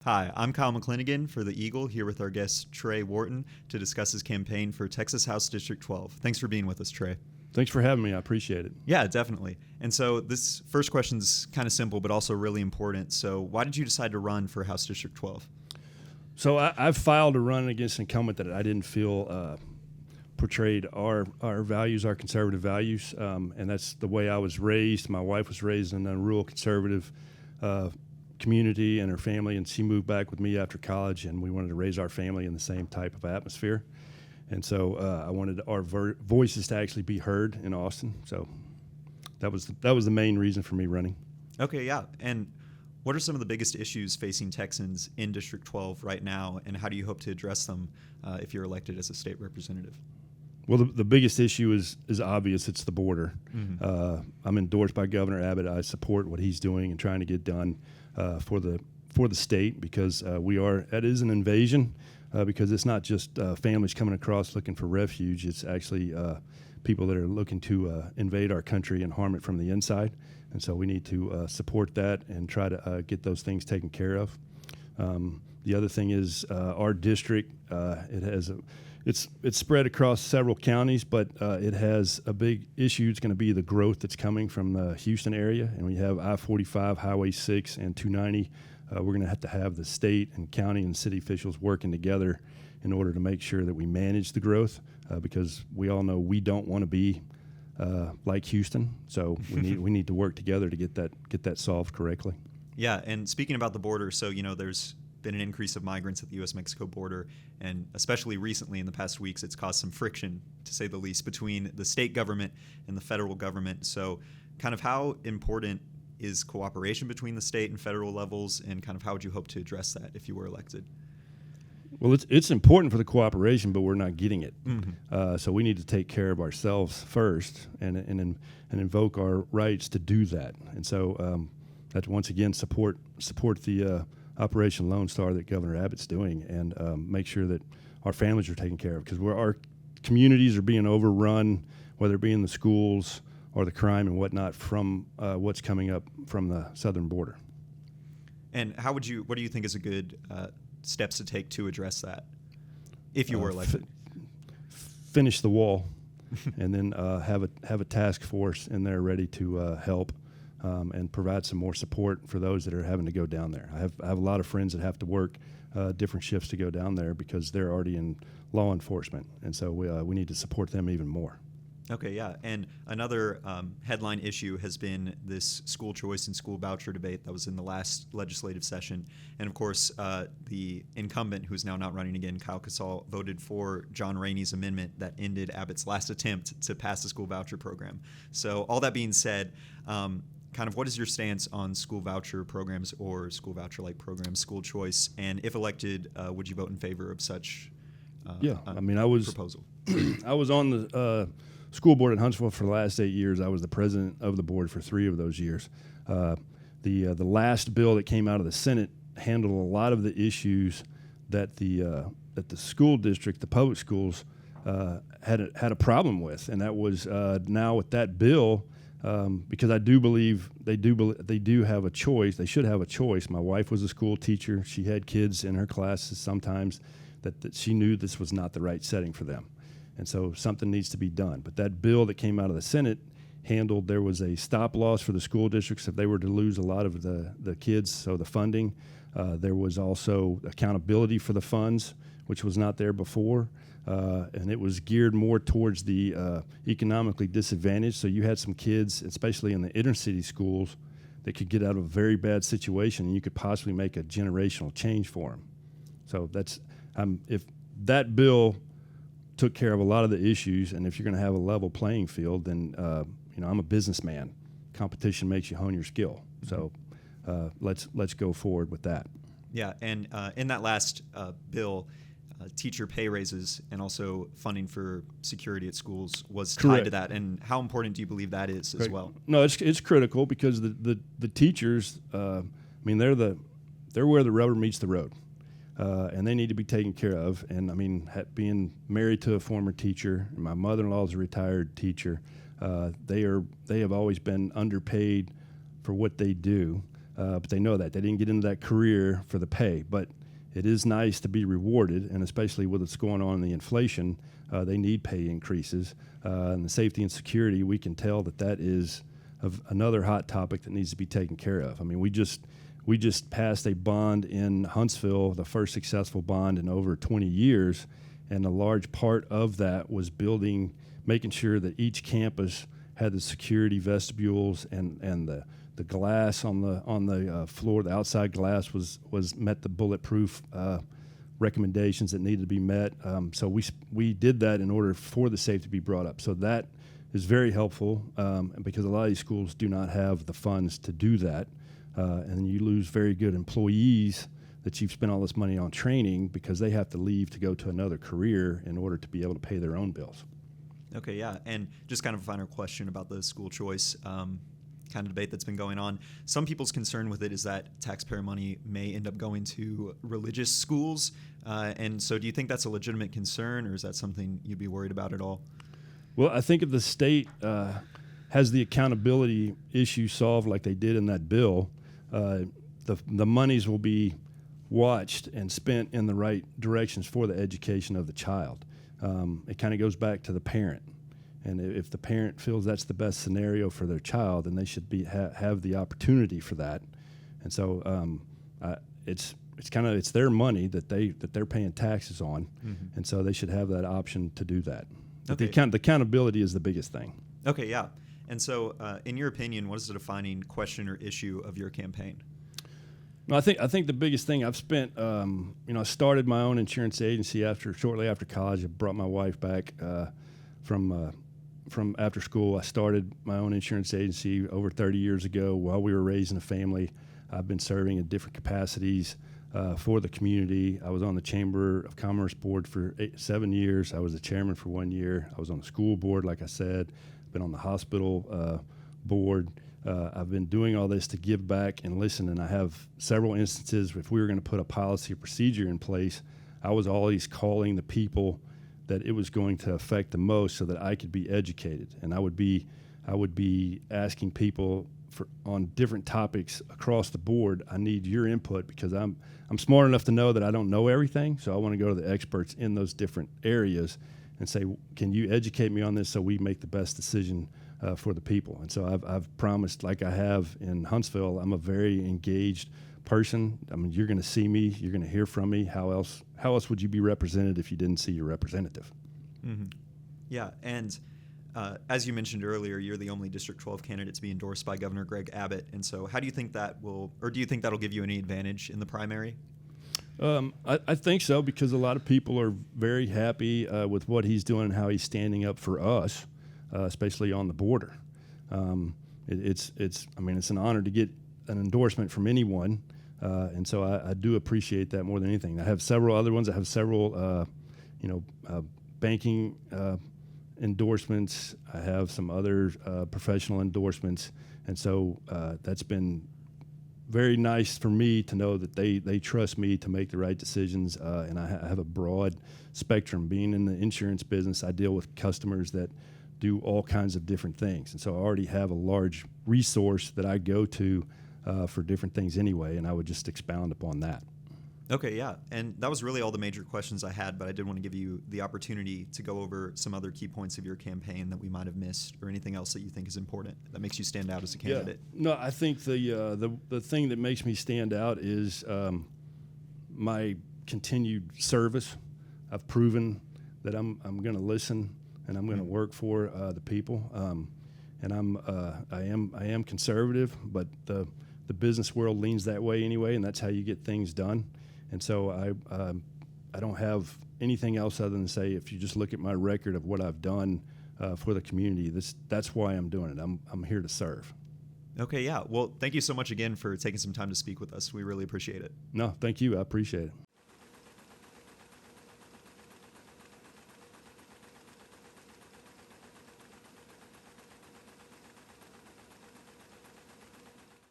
Hi, I'm Kyle McClinigan for the Eagle, here with our guest Trey Wharton to discuss his campaign for Texas House District 12. Thanks for being with us, Trey. Thanks for having me. I appreciate it. Yeah, definitely. And so this first question's kind of simple, but also really important. So why did you decide to run for House District 12? So I've filed to run against an incumbent that I didn't feel portrayed our values, our conservative values, and that's the way I was raised. My wife was raised in a rural conservative community and her family, and she moved back with me after college, and we wanted to raise our family in the same type of atmosphere. And so I wanted our voices to actually be heard in Austin. So that was the main reason for me running. Okay, yeah. And what are some of the biggest issues facing Texans in District 12 right now, and how do you hope to address them if you're elected as a state representative? Well, the biggest issue is obvious. It's the border. Mm-hmm. I'm endorsed by Governor Abbott. I support what he's doing and trying to get done for the state, because that is an invasion, because it's not just families coming across looking for refuge. It's actually people that are looking to invade our country and harm it from the inside. And so we need to support that and try to get those things taken care of. The other thing is our district. It's spread across several counties, but it has a big issue. It's going to be the growth that's coming from the Houston area, and we have I-45, Highway 6, and 290. We're going to have the state and county and city officials working together in order to make sure that we manage the growth, because we all know we don't want to be like Houston. So we need to work together to get that solved correctly. Yeah, and speaking about the border, so there's been an increase of migrants at the U.S.-Mexico border, and especially recently in the past weeks, it's caused some friction, to say the least, between the state government and the federal government. So kind of how important is cooperation between the state and federal levels, and kind of how would you hope to address that if you were elected? Well, it's important for the cooperation, but we're not getting it. Mm-hmm. So we need to take care of ourselves first and invoke our rights to do that. And so that, once again, support the Operation Lone Star that Governor Abbott's doing, and make sure that our families are taken care of, because our communities are being overrun, whether it be in the schools or the crime and whatnot, from what's coming up from the southern border. And what do you think is a good steps to take to address that if you were elected? Finish the wall, and then have a task force in there ready to help. And provide some more support for those that are having to go down there. I have a lot of friends that have to work different shifts to go down there because they're already in law enforcement, and so we need to support them even more. Okay, yeah. And another headline issue has been this school choice and school voucher debate that was in the last legislative session. And of course, the incumbent, who's now not running again, Kyle Casal, voted for John Rainey's amendment that ended Abbott's last attempt to pass the school voucher program. So all that being said, kind of what is your stance on school voucher programs or school voucher-like programs, school choice, and if elected, would you vote in favor of such proposal? I was on the school board at Huntsville for the last 8 years. I was the president of the board for 3 of those years. The last bill that came out of the Senate handled a lot of the issues that the school district, the public schools, had a problem with, and that was now with that bill. Because I do believe they do have a choice. They should have a choice. My wife was a school teacher. She had kids in her classes sometimes that she knew this was not the right setting for them. And so something needs to be done. But that bill that came out of the Senate handled, there was a stop loss for the school districts if they were to lose a lot of the kids, so the funding. There was also accountability for the funds, which was not there before. And it was geared more towards the economically disadvantaged. So you had some kids, especially in the inner city schools, that could get out of a very bad situation, and you could possibly make a generational change for them. So if that bill took care of a lot of the issues, and if you're going to have a level playing field, then I'm a businessman. Competition makes you hone your skill. So let's go forward with that. Yeah, and in that last bill, teacher pay raises and also funding for security at schools was tied Correct. to that. And how important do you believe that is as well? No, it's critical, because the teachers, they're where the rubber meets the road, and they need to be taken care of. And being married to a former teacher, and my mother-in-law is a retired teacher, they have always been underpaid for what they do. but they know that. They didn't get into that career for the pay. But it is nice to be rewarded, and especially with what's going on in the inflation, they need pay increases. And the safety and security, we can tell that is another hot topic that needs to be taken care of. I mean, we just passed a bond in Huntsville, the first successful bond in over 20 years, and a large part of that was making sure that each campus had the security vestibules and the glass on the floor, the outside glass met the bulletproof recommendations that needed to be met. So we did that in order for the safety to be brought up. So that is very helpful, because a lot of these schools do not have the funds to do that. And you lose very good employees that you've spent all this money on training because they have to leave to go to another career in order to be able to pay their own bills. Okay, yeah. And just kind of a final question about the school choice kind of debate that's been going on. Some people's concern with it is that taxpayer money may end up going to religious schools. And so do you think that's a legitimate concern, or is that something you'd be worried about at all? Well, I think if the state has the accountability issue solved like they did in that bill, the monies will be watched and spent in the right directions for the education of the child. It kind of goes back to the parent. And if the parent feels that's the best scenario for their child, then they should have the opportunity for that. And so it's their money that they're paying taxes on, and so they should have that option to do that. But Okay. the accountability is the biggest thing. Okay, yeah. And so, in your opinion, what is the defining question or issue of your campaign? No, I think the biggest thing I've spent, I started my own insurance agency shortly after college. I brought my wife back from after school. I started my own insurance agency over 30 years ago while we were raising a family. I've been serving in different capacities for the community. I was on the Chamber of Commerce board for 7 years. I was the chairman for 1 year. I was on the school board, like I said. Been on the hospital board. I've been doing all this to give back and listen, and I have several instances. If we were going to put a policy or procedure in place, I was always calling the people that it was going to affect the most so that I could be educated, and I would be asking people on different topics across the board. I need your input because I'm smart enough to know that I don't know everything, so I want to go to the experts in those different areas and say, can you educate me on this so we make the best decision for the people? And so I've promised, like I have in Huntsville, I'm a very engaged person. I mean, you're going to see me, you're going to hear from me. How else would you be represented if you didn't see your representative? Mm-hmm. Yeah, and as you mentioned earlier, you're the only District 12 candidate to be endorsed by Governor Greg Abbott. And so how do you think that do you think that'll give you any advantage in the primary? I think so, because a lot of people are very happy with what he's doing and how he's standing up for us, especially on the border. It's an honor to get an endorsement from anyone, and so I do appreciate that more than anything. I have several other ones. I have several, banking endorsements. I have some other professional endorsements, and so that's been very nice for me to know that they trust me to make the right decisions, and I have a broad spectrum. Being in the insurance business, I deal with customers that do all kinds of different things, and so I already have a large resource that I go to for different things anyway, and I would just expound upon that. Okay, yeah, and that was really all the major questions I had, but I did want to give you the opportunity to go over some other key points of your campaign that we might have missed, or anything else that you think is important that makes you stand out as a candidate. Yeah. No, I think the thing that makes me stand out is my continued service. I've proven that I'm going to listen and I'm going to work for the people, and I am conservative, but the business world leans that way anyway, and that's how you get things done. And so I don't have anything else other than say, if you just look at my record of what I've done for the community, that's why I'm doing it. I'm here to serve. Okay, yeah. Well, thank you so much again for taking some time to speak with us. We really appreciate it. No, thank you. I appreciate it.